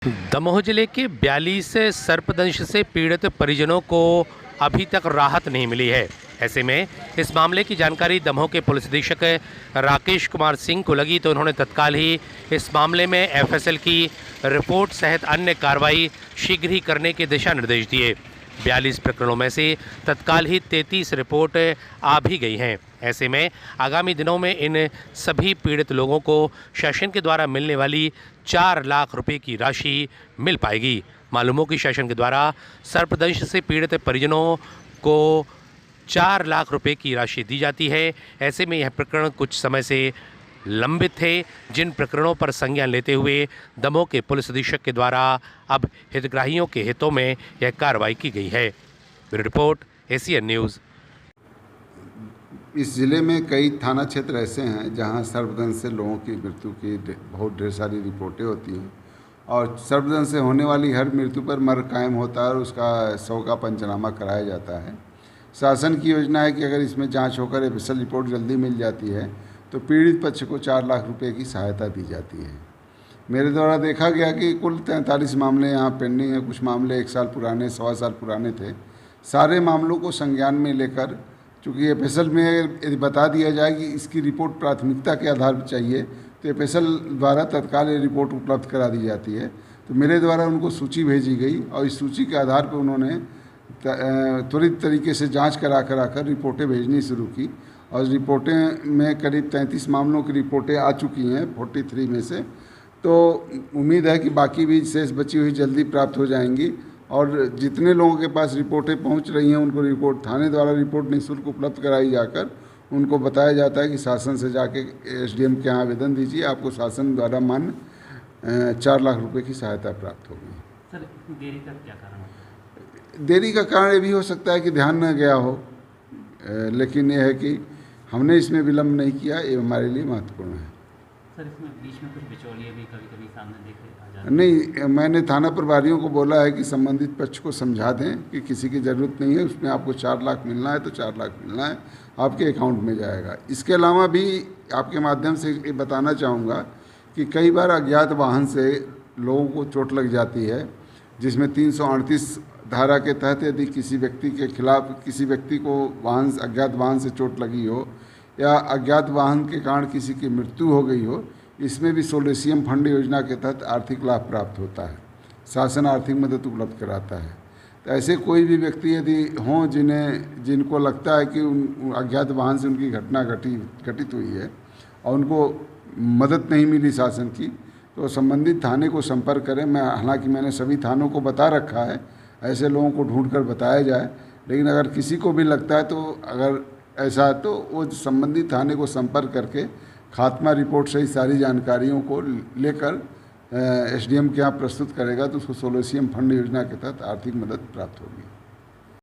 दमोह जिले के 42 सर्पदंश से पीड़ित परिजनों को अभी तक राहत नहीं मिली है। ऐसे में इस मामले की जानकारी दमोह के पुलिस अधीक्षक राकेश कुमार सिंह को लगी तो उन्होंने तत्काल ही इस मामले में एफएसएल की रिपोर्ट सहित अन्य कार्रवाई शीघ्र ही करने के दिशा निर्देश दिए। 42 प्रकरणों में से तत्काल ही 33 रिपोर्ट आ भी गई हैं। ऐसे में आगामी दिनों में इन सभी पीड़ित लोगों को शासन के द्वारा मिलने वाली 4 लाख रुपए की राशि मिल पाएगी। मालूम हो कि शासन के द्वारा सर्पदंश से पीड़ित परिजनों को 4 लाख रुपए की राशि दी जाती है। ऐसे में यह प्रकरण कुछ समय से लंबित थे, जिन प्रकरणों पर संज्ञान लेते हुए दमोह के पुलिस अधीक्षक के द्वारा अब हितग्राहियों के हितों में यह कार्रवाई की गई है। Bureau report, ACN news. इस ज़िले में कई थाना क्षेत्र ऐसे हैं जहां सर्पदंश से लोगों की मृत्यु की बहुत ढेर सारी रिपोर्टें होती हैं और सर्पदंश से होने वाली हर मृत्यु पर मर्ग कायम होता है और उसका 100 का पंचनामा कराया जाता है। शासन की योजना है कि अगर इसमें जांच होकर एफएसएल रिपोर्ट जल्दी मिल जाती है तो पीड़ित पक्ष को 4 लाख रुपए की सहायता दी जाती है। मेरे द्वारा देखा गया कि कुल 43 मामले यहाँ पेंडिंग हैं। कुछ मामले 1 साल पुराने, 1.25 साल पुराने थे। सारे मामलों को संज्ञान में लेकर, चूँकि एफएसएल में यदि बता दिया जाए कि इसकी रिपोर्ट प्राथमिकता के आधार पर चाहिए तो एफएसएल द्वारा तत्काल ये रिपोर्ट उपलब्ध करा दी जाती है। तो मेरे द्वारा उनको सूची भेजी गई और इस सूची के आधार पर उन्होंने त्वरित तरीके से जांच कराकर रिपोर्टें भेजनी शुरू की और रिपोर्टें में करीब 33 मामलों की रिपोर्टें आ चुकी हैं 43 में से। तो उम्मीद है कि बाकी भी शेष बची हुई जल्दी प्राप्त हो जाएंगी और जितने लोगों के पास रिपोर्टें पहुंच रही हैं उनको रिपोर्ट थाने द्वारा रिपोर्ट निःशुल्क उपलब्ध कराई जाकर उनको बताया जाता है कि शासन से जाके एसडीएम के यहाँ आवेदन दीजिए, आपको शासन द्वारा मान्य 4 लाख रुपए की सहायता प्राप्त होगी। सर, देरी का क्या कारण है? देरी का कारण ये भी हो सकता है कि ध्यान न गया हो, लेकिन यह है कि हमने इसमें विलम्ब नहीं किया, ये हमारे लिए महत्वपूर्ण है। सर, इसमें बीच में कुछ बिचौलिए भी कभी सामने देखे आ जाते हैं? नहीं, मैंने थाना प्रभारियों को बोला है कि संबंधित पक्ष को समझा दें कि किसी की ज़रूरत नहीं है, उसमें आपको 4 लाख मिलना है तो 4 लाख मिलना है, आपके अकाउंट में जाएगा। इसके अलावा भी आपके माध्यम से ये बताना चाहूँगा कि कई बार अज्ञात वाहन से लोगों को चोट लग जाती है, जिसमें 338 धारा के तहत यदि किसी व्यक्ति के खिलाफ किसी व्यक्ति को अज्ञात वाहन से चोट लगी हो या अज्ञात वाहन के कारण किसी की मृत्यु हो गई हो, इसमें भी सोलेसियम फंड योजना के तहत आर्थिक लाभ प्राप्त होता है। शासन आर्थिक मदद उपलब्ध कराता है। तो ऐसे कोई भी व्यक्ति यदि हों जिनको लगता है कि अज्ञात वाहन से उनकी घटना घटित हुई है और उनको मदद नहीं मिली शासन की, तो संबंधित थाने को संपर्क करें। हालांकि मैंने सभी थानों को बता रखा है, ऐसे लोगों को ढूंढकर बताया जाए, लेकिन अगर किसी को भी लगता है तो अगर ऐसा है तो वो संबंधित थाने को संपर्क करके खात्मा रिपोर्ट सहित सारी जानकारियों को लेकर एसडीएम के यहाँ प्रस्तुत करेगा तो उसको सोलेसियम फंड योजना के तहत आर्थिक मदद प्राप्त होगी।